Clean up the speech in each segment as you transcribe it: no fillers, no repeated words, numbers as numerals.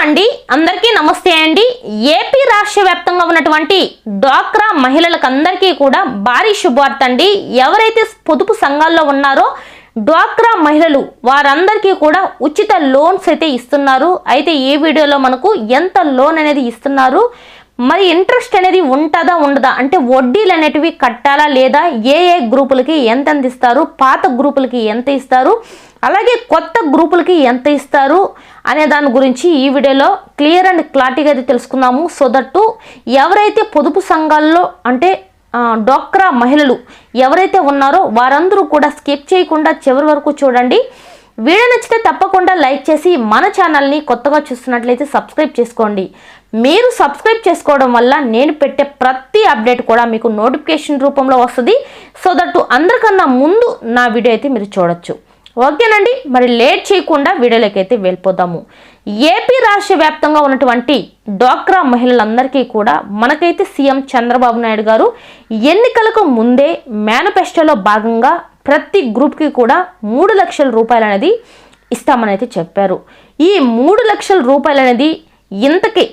అండి అందరికీ నమస్తే అండి। ఏపీ రాష్ట్ర వ్యాప్తంగా ఉన్నటువంటి డ్వాక్రా మహిళలకు అందరికీ కూడా భారీ శుభవార్త అండి। ఎవరైతే పొదుపు సంఘాల్లో ఉన్నారో డ్వాక్రా మహిళలు వారందరికీ కూడా ఉచిత లోన్స్ అయితే ఇస్తున్నారు। అయితే ఈ వీడియోలో మనకు ఎంత లోన్ అనేది ఇస్తున్నారు, మరి ఇంట్రెస్ట్ అనేది ఉంటుందా ఉండదా, అంటే వడ్డీలు అనేటివి కట్టాలా లేదా, ఏ గ్రూపులకి ఎంత ఇస్తారు, పాత గ్రూపులకి ఎంత ఇస్తారు, అలాగే కొత్త గ్రూపులకి ఎంత ఇస్తారు అనే దాని గురించి ఈ వీడియోలో క్లియర్ అండ్ క్లారిటీగా అయితే తెలుసుకుందాము। సో దట్టు ఎవరైతే పొదుపు సంఘాల్లో అంటే డ్వాక్రా మహిళలు ఎవరైతే ఉన్నారో వారందరూ కూడా స్కిప్ చేయకుండా చివరి వరకు చూడండి। వీడియో నచ్చితే తప్పకుండా లైక్ చేసి మన ఛానల్ని కొత్తగా చూస్తున్నట్లయితే సబ్స్క్రైబ్ చేసుకోండి। మీరు సబ్స్క్రైబ్ చేసుకోవడం వల్ల నేను పెట్టే ప్రతి అప్డేట్ కూడా మీకు నోటిఫికేషన్ రూపంలో వస్తుంది। సో దట్టు అందరికన్నా ముందు నా వీడియో అయితే మీరు చూడొచ్చు। ఓకేనండి, మరి లేట్ చేయకుండా వీడియోలోకి అయితే వెళ్ళిపోదాము। ఏపీ రాష్ట్ర వ్యాప్తంగా ఉన్నటువంటి డ్వాక్రా మహిళలందరికీ కూడా మనకైతే సీఎం చంద్రబాబు నాయుడు గారు ఎన్నికలకు ముందే మేనిఫెస్టోలో భాగంగా ప్రతి గ్రూప్కి కూడా 3 లక్షల రూపాయలు అనేది ఇస్తామని అయితే చెప్పారు। ఈ 3 లక్షల రూపాయలు అనేది ఇంతకీ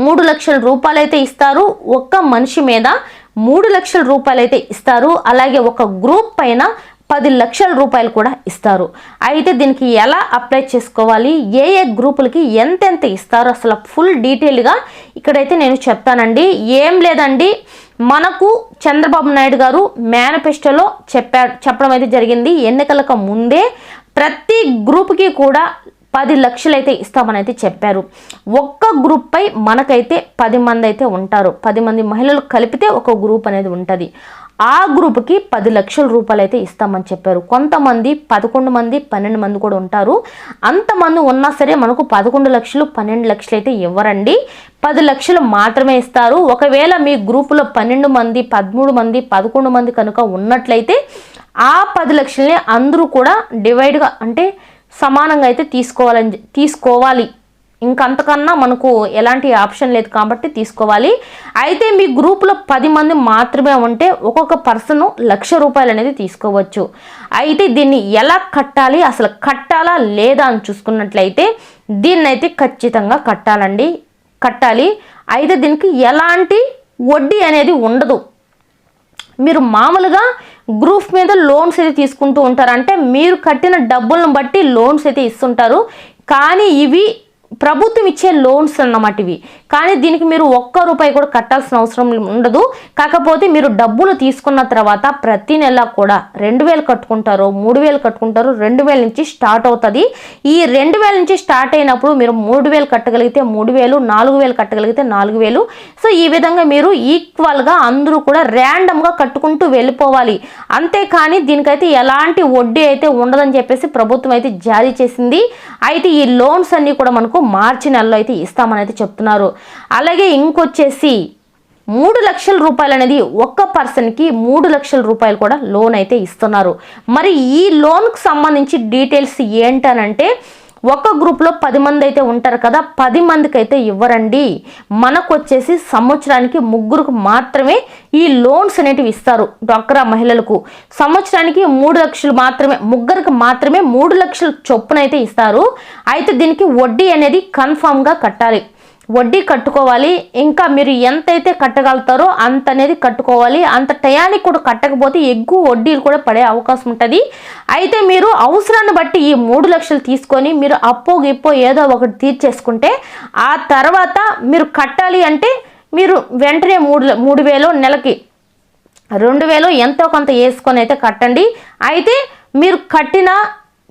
3 లక్షల రూపాయలు అయితే ఇస్తారు। ఒక్క మనిషి మీద 3 లక్షల రూపాయలు అయితే ఇస్తారు। అలాగే ఒక గ్రూప్ పైన 10 లక్షల రూపాయలు కూడా ఇస్తారు। అయితే దీనికి ఎలా అప్లై చేసుకోవాలి, ఏ గ్రూపులకి ఎంతెంత ఇస్తారు, అసలు ఫుల్ డీటెయిల్గా ఇక్కడైతే నేను చెప్తానండి। ఏం లేదండి, మనకు చంద్రబాబు నాయుడు గారు మేనిఫెస్టోలో చెప్పడం అయితే జరిగింది। ఎన్నికలకు ముందే ప్రతి గ్రూప్కి కూడా 10 లక్షలు అయితే ఇస్తామని అయితే చెప్పారు। ఒక్క గ్రూప్ పై మనకైతే 10 మంది అయితే ఉంటారు, 10 మంది మహిళలు కలిపితే ఒక గ్రూప్ అనేది ఉంటుంది। ఆ గ్రూప్కి 10 లక్షల రూపాయలు అయితే ఇస్తామని చెప్పారు। కొంతమంది 11 మంది 12 మంది కూడా ఉంటారు। అంతమంది ఉన్నా సరే మనకు 11 లక్షలు 12 లక్షలు అయితే ఇవ్వరండి, 10 లక్షలు మాత్రమే ఇస్తారు। ఒకవేళ మీ గ్రూపులో 12 మంది 13 మంది 11 మంది కనుక ఉన్నట్లయితే ఆ 10 లక్షల్ని అందరూ కూడా డివైడ్గా అంటే సమానంగా అయితే తీసుకోవాలి। ఇంకంతకన్నా మనకు ఎలాంటి ఆప్షన్ లేదు కాబట్టి తీసుకోవాలి। అయితే మీ గ్రూప్లో 10 మంది మాత్రమే ఉంటే ఒక్కొక్క పర్సన్ 1 లక్ష రూపాయలు అనేది తీసుకోవచ్చు। అయితే దీన్ని ఎలా కట్టాలి, అసలు కట్టాలా లేదా అని చూసుకున్నట్లయితే దీన్ని అయితే ఖచ్చితంగా కట్టాలి। అయితే దీనికి ఎలాంటి వడ్డీ అనేది ఉండదు। మీరు మామూలుగా గ్రూప్ మీద లోన్స్ అయితే తీసుకుంటూ ఉంటారు, అంటే మీరు కట్టిన డబ్బులను బట్టి లోన్స్ అయితే ఇస్తుంటారు, కానీ ఇవి ప్రభుత్వం ఇచ్చే లోన్స్ అన్నమాట ఇవి। కానీ దీనికి మీరు 1 రూపాయి కూడా కట్టాల్సిన అవసరం ఉండదు। కాకపోతే మీరు డబ్బులు తీసుకున్న తర్వాత ప్రతి నెల కూడా 2000 కట్టుకుంటారు, 3000 కట్టుకుంటారు, 2000 నుంచి స్టార్ట్ అవుతుంది। ఈ 2000 నుంచి స్టార్ట్ అయినప్పుడు మీరు 3000 కట్టగలిగితే 3000, 4000 కట్టగలిగితే 4000। సో ఈ విధంగా మీరు ఈక్వల్గా అందరూ కూడా ర్యాండమ్గా కట్టుకుంటూ వెళ్ళిపోవాలి। అంతేకాని దీనికైతే ఎలాంటి వడ్డీ అయితే ఉండదని చెప్పేసి ప్రభుత్వం అయితే జారీ చేసింది। అయితే ఈ లోన్స్ అన్నీ కూడా మనకు మార్చి నెలలో అయితే ఇస్తామని అయితే చెప్తున్నారు। అలాగే ఇంకొచ్చేసి 3 లక్షల రూపాయలు అనేది ఒక్క పర్సన్కి 3 లక్షల రూపాయలు కూడా లోన్ అయితే ఇస్తున్నారు। మరి ఈ లోన్కు సంబంధించి డీటెయిల్స్ ఏంటనంటే ఒక గ్రూప్లో 10 మంది అయితే ఉంటారు కదా, 10 మందికి అయితే ఇవ్వరండి, మనకు వచ్చేసి సంవత్సరానికి 3కు మాత్రమే ఈ లోన్స్ అనేటివి ఇస్తారు। డ్వాక్రా మహిళలకు సంవత్సరానికి 3 లక్షలు మాత్రమే, 3కి మాత్రమే 3 లక్షల చొప్పున అయితే ఇస్తారు। అయితే దీనికి వడ్డీ అనేది కన్ఫామ్గా కట్టాలి, వడ్డీ కట్టుకోవాలి। ఇంకా మీరు ఎంతైతే కట్టగలుగుతారో అంత అనేది కట్టుకోవాలి। అంత టయానికి కూడా కట్టకపోతే ఎక్కువ వడ్డీలు కూడా పడే అవకాశం ఉంటుంది। అయితే మీరు అవసరాన్ని బట్టి ఈ 3 లక్షలు తీసుకొని మీరు అప్పో గిప్పో ఏదో ఒకటి తీర్చేసుకుంటే ఆ తర్వాత మీరు కట్టాలి అంటే మీరు వెంటనే 3000 నెలకి 2000 ఎంతో కొంత వేసుకొని అయితే కట్టండి। అయితే మీరు కట్టిన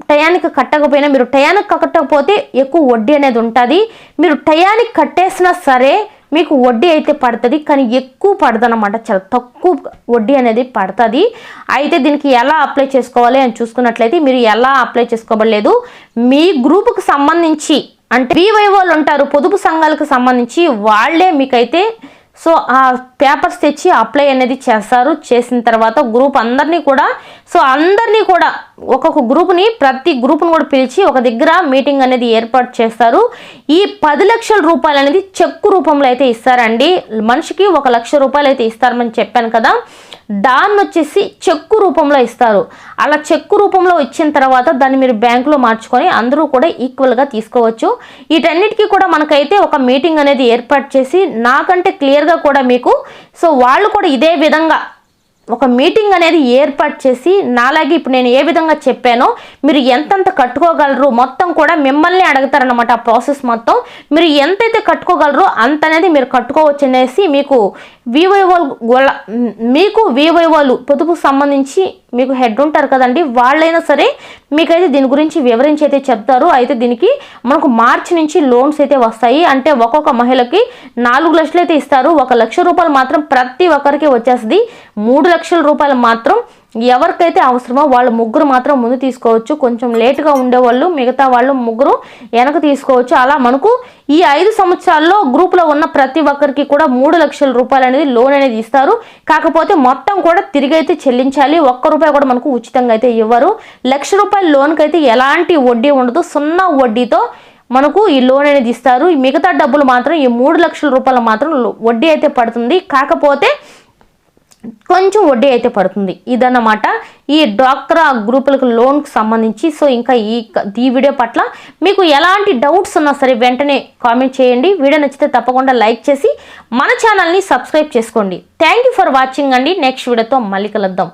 టయానికి కట్టకపోయినా, మీరు టయానికి కట్టకపోతే ఎక్కువ వడ్డీ అనేది ఉంటుంది, మీరు టయానికి కట్టేసినా సరే మీకు వడ్డీ అయితే పడుతుంది, కానీ ఎక్కువ పడదు అన్నమాట, చాలా తక్కువ వడ్డీ అనేది పడుతుంది। అయితే దీనికి ఎలా అప్లై చేసుకోవాలి అని చూసుకున్నట్లయితే మీరు ఎలా అప్లై చేసుకోవలేదు, మీ గ్రూపుకు సంబంధించి అంటే వివోలు ఉంటారు పొదుపు సంఘాలకు సంబంధించి, వాళ్ళే మీకైతే సో ఆ పేపర్స్ తెచ్చి అప్లై అనేది చేస్తారు। చేసిన తర్వాత గ్రూప్ అందరినీ కూడా ఒక్కొక్క గ్రూప్ని ప్రతి గ్రూప్ని కూడా పిలిచి ఒక దగ్గర మీటింగ్ అనేది ఏర్పాటు చేస్తారు। ఈ 10 లక్షల రూపాయలు అనేది చెక్కు రూపంలో అయితే ఇస్తారండి, మనిషికి 1 లక్ష రూపాయలు అయితే ఇస్తారని చెప్పాను కదా। దాన్ని వచ్చేసి చెక్కు రూపంలో ఇస్తారు. అలా చెక్కు రూపంలో ఇచ్చిన తర్వాత దాన్ని మీరు బ్యాంకులో మార్చుకొని అందరూ కూడా ఈక్వల్గా తీసుకోవచ్చు. వీటన్నిటికీ కూడా మనకైతే ఒక మీటింగ్ అనేది ఏర్పాటు చేసి నాకంటే క్లియర్గా కూడా మీకు సో వాళ్ళు కూడా ఇదే విధంగా ఒక మీటింగ్ అనేది ఏర్పాటు చేసి నాలాగే ఇప్పుడు నేను ఏ విధంగా చెప్పానో మీరు ఎంతెంత కట్టుకోగలరు మొత్తం కూడా మిమ్మల్ని అడుగుతారనమాట. ఆ ప్రాసెస్ మొత్తం మీరు ఎంతైతే కట్టుకోగలరో అంత అనేది మీరు కట్టుకోవచ్చు అనేసి మీకు వివోలు పొదుపుకు సంబంధించి మీకు హెడ్ ఉంటారు కదండి, వాళ్ళైనా సరే మీకైతే దీని గురించి వివరించి అయితే చెప్తారు. అయితే దీనికి మనకు మార్చి నుంచి లోన్స్ అయితే వస్తాయి. అంటే ఒక్కొక్క మహిళకి 4 లక్షలు అయితే ఇస్తారు. 1 లక్ష రూపాయలు మాత్రం ప్రతి ఒక్కరికి వచ్చేస్తుంది. 3 లక్షల రూపాయలు మాత్రం ఎవరికైతే అవసరమో వాళ్ళు ముగ్గురు మాత్రం ముందు తీసుకోవచ్చు. కొంచెం లేటుగా ఉండేవాళ్ళు మిగతా వాళ్ళు ముగ్గురు వెనక తీసుకోవచ్చు. అలా మనకు ఈ 5 సంవత్సరాల్లో గ్రూప్లో ఉన్న ప్రతి ఒక్కరికి కూడా 3 లక్షల రూపాయలు అనేది లోన్ అనేది ఇస్తారు. కాకపోతే మొత్తం కూడా తిరిగి అయితే చెల్లించాలి. 1 రూపాయి కూడా మనకు ఉచితంగా అయితే ఇవ్వరు. 1 లక్ష రూపాయల లోన్కి అయితే ఎలాంటి వడ్డీ ఉండదు, 0 వడ్డీతో మనకు ఈ లోన్ అనేది ఇస్తారు. మిగతా డబ్బులు మాత్రం ఈ 3 లక్షల రూపాయలు మాత్రం వడ్డీ అయితే పడుతుంది. కాకపోతే కొంచెం వడ్డీ అయితే పడుతుంది. ఇదన్నమాట ఈ డ్వాక్రా గ్రూపులకు లోన్కి సంబంధించి. సో ఇంకా ఈ వీడియో పట్ల మీకు ఎలాంటి డౌట్స్ ఉన్నా సరే వెంటనే కామెంట్ చేయండి. వీడియో నచ్చితే తప్పకుండా లైక్ చేసి మన ఛానల్ని సబ్స్క్రైబ్ చేసుకోండి. థ్యాంక్ యూ ఫర్ వాచింగ్ అండి. నెక్స్ట్ వీడియోతో మళ్ళీ కలుద్దాం.